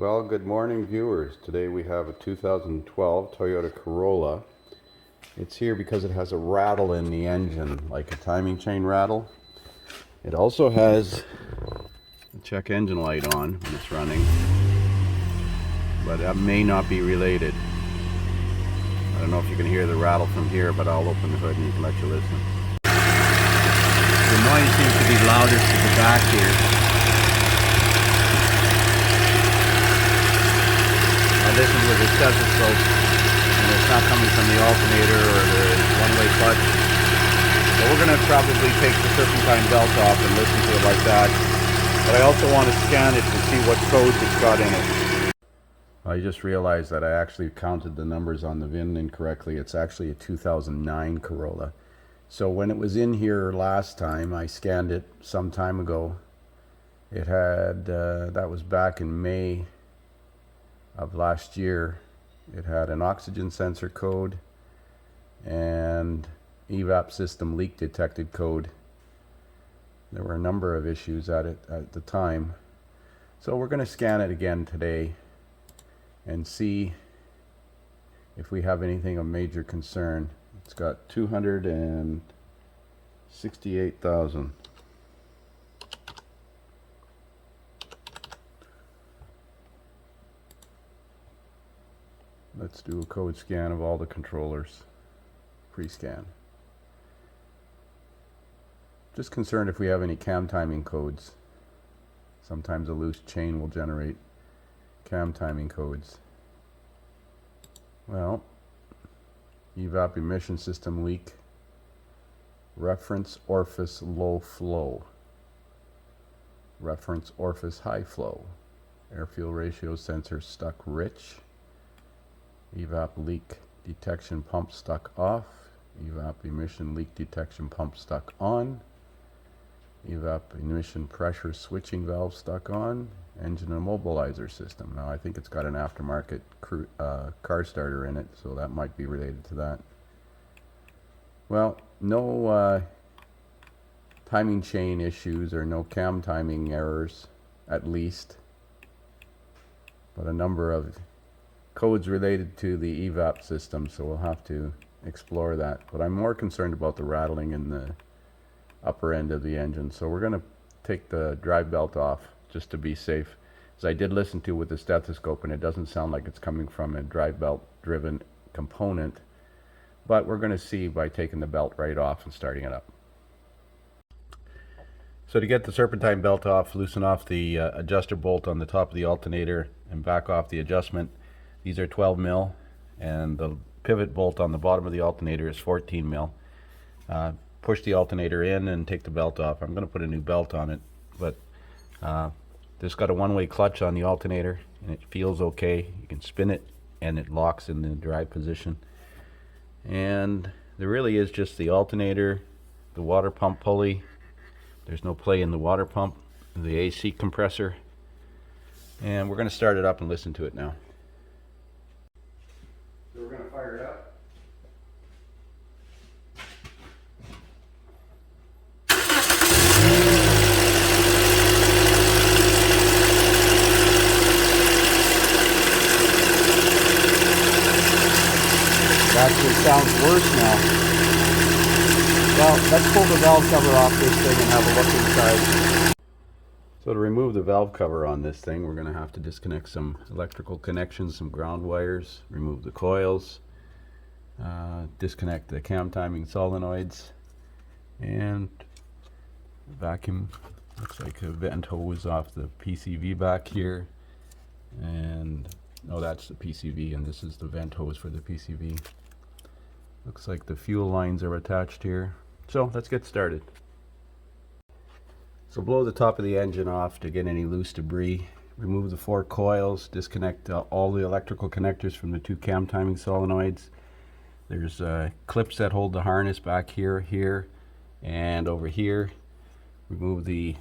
Well, good morning, viewers. Today we have a 2012 Toyota Corolla. It's here because it has a rattle in the engine, like a timing chain rattle. It also has a check engine light on when it's running, but that may not be related. I don't know if you can hear the rattle from here, but I'll open the hood and let you listen. The noise seems to be loudest at the back here. I listened with a stethoscope, and it's not coming from the alternator or the one-way clutch. So we're going to probably take the serpentine belt off and listen to it like that. But I also want to scan it to see what codes it's got in it. I just realized that I actually counted the numbers on the VIN incorrectly. It's actually a 2009 Corolla. So when it was in here last time, I scanned it some time ago. It had, that was back in May of last year. It had an oxygen sensor code and evap system leak detected code. There were a number of issues at it at the time. So we're going to scan it again today and see if we have anything of major concern. It's got 268,000. Let's do a code scan of all the controllers. Pre-scan. Just concerned if we have any cam timing codes. Sometimes a loose chain will generate cam timing codes. Well, evap emission system leak. Reference orifice low flow. Reference orifice high flow. Air fuel ratio sensor stuck rich. Evap leak detection pump stuck off. Evap emission leak detection pump stuck on. Evap emission pressure switching valve stuck on. Engine immobilizer system. Now I think it's got an aftermarket car starter in it, so that might be related to that. Well, no timing chain issues or no cam timing errors, at least, but a number of codes related to the evap system, so we'll have to explore that. But I'm more concerned about the rattling in the upper end of the engine, so we're going to take the drive belt off just to be safe, as I did listen to with the stethoscope and it doesn't sound like it's coming from a drive belt driven component, but we're going to see by taking the belt right off and starting it up. So to get the serpentine belt off, loosen off the adjuster bolt on the top of the alternator and back off the adjustment. These are 12 mil, and the pivot bolt on the bottom of the alternator is 14 mil. Push the alternator in and take the belt off. I'm going to put a new belt on it, but this got a one-way clutch on the alternator, and it feels okay. You can spin it, and it locks in the drive position. And there really is just the alternator, the water pump pulley. There's no play in the water pump, the AC compressor, and we're going to start it up and listen to it now. So we're going to fire it up. It actually sounds worse now. Well, let's pull the valve cover off this thing and have a look inside. So to remove the valve cover on this thing, we're going to have to disconnect some electrical connections, some ground wires, remove the coils, disconnect the cam timing solenoids, and vacuum. Looks like a vent hose off the PCV back here, and no, that's the PCV, and this is the vent hose for the PCV. Looks like the fuel lines are attached here. So let's get started. So blow the top of the engine off to get any loose debris. Remove the 4 coils, disconnect all the electrical connectors from the 2 cam timing solenoids. There's clips that hold the harness back here, here, and over here. Remove the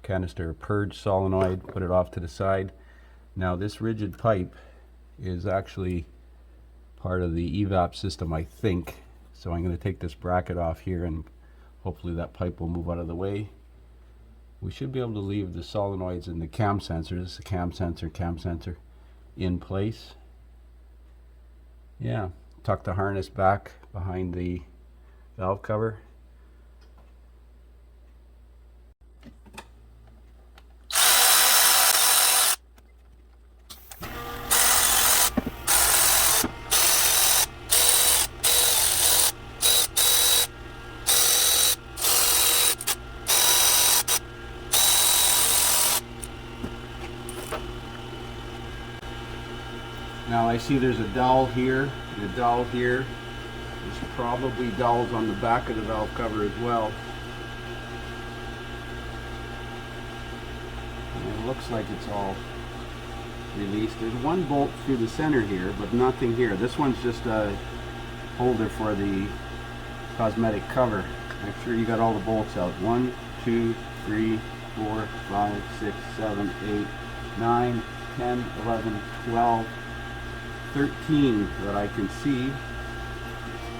canister purge solenoid, put it off to the side. Now this rigid pipe is actually part of the evap system, I think. So I'm going to take this bracket off here, and hopefully that pipe will move out of the way. we should be able to leave the solenoids and the cam sensor, this is a cam sensor in place. Yeah, tuck the harness back behind the valve cover. Now I see there's a dowel here and a dowel here. There's probably dowels on the back of the valve cover as well. And it looks like it's all released. There's one bolt through the center here, but nothing here. This one's just a holder for the cosmetic cover. Make sure you got all the bolts out. 1, 2, 3, 4, 5, 6, 7, 8, 9, 10, 11, 12, 13 that I can see.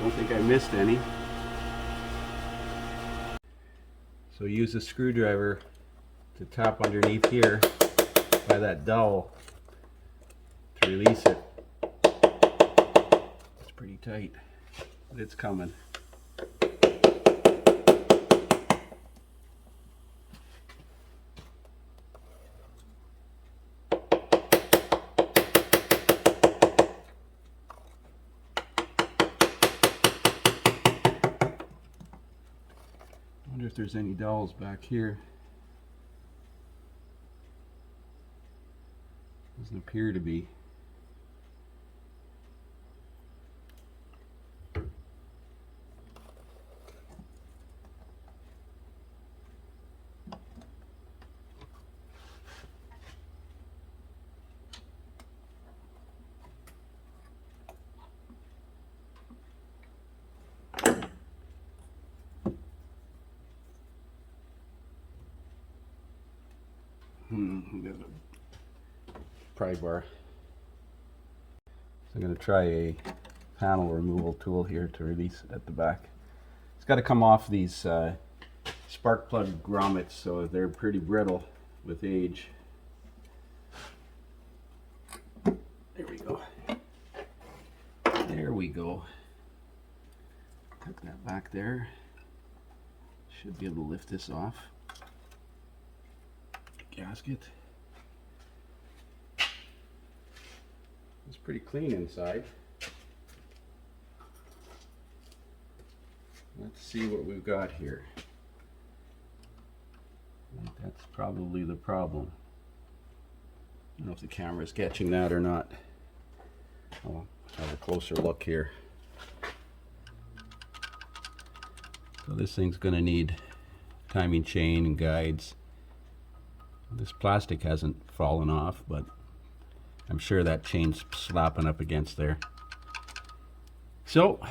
Don't think I missed any. So use a screwdriver to tap underneath here by that dowel to release it. It's pretty tight, but it's coming. I wonder if there's any dowels back here. Doesn't appear to be. We got a pry bar. So I'm going to try a panel removal tool here to release it at the back. It's got to come off these spark plug grommets, so they're pretty brittle with age. There we go. There we go. Tuck that back there. Should be able to lift this off. Gasket. It's pretty clean inside. Let's see what we've got here. I think that's probably the problem. I don't know if the camera's catching that or not. I'll have a closer look here. So this thing's going to need timing chain and guides. This plastic hasn't fallen off, but I'm sure that chain's slapping up against there. So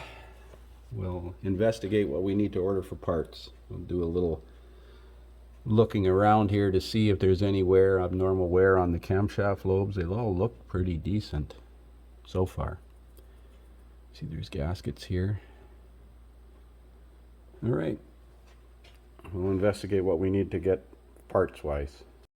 we'll investigate what we need to order for parts. We'll do a little looking around here to see if there's any wear, abnormal wear on the camshaft lobes. They all look pretty decent so far. See, there's gaskets here. All right, we'll investigate what we need to get parts wise.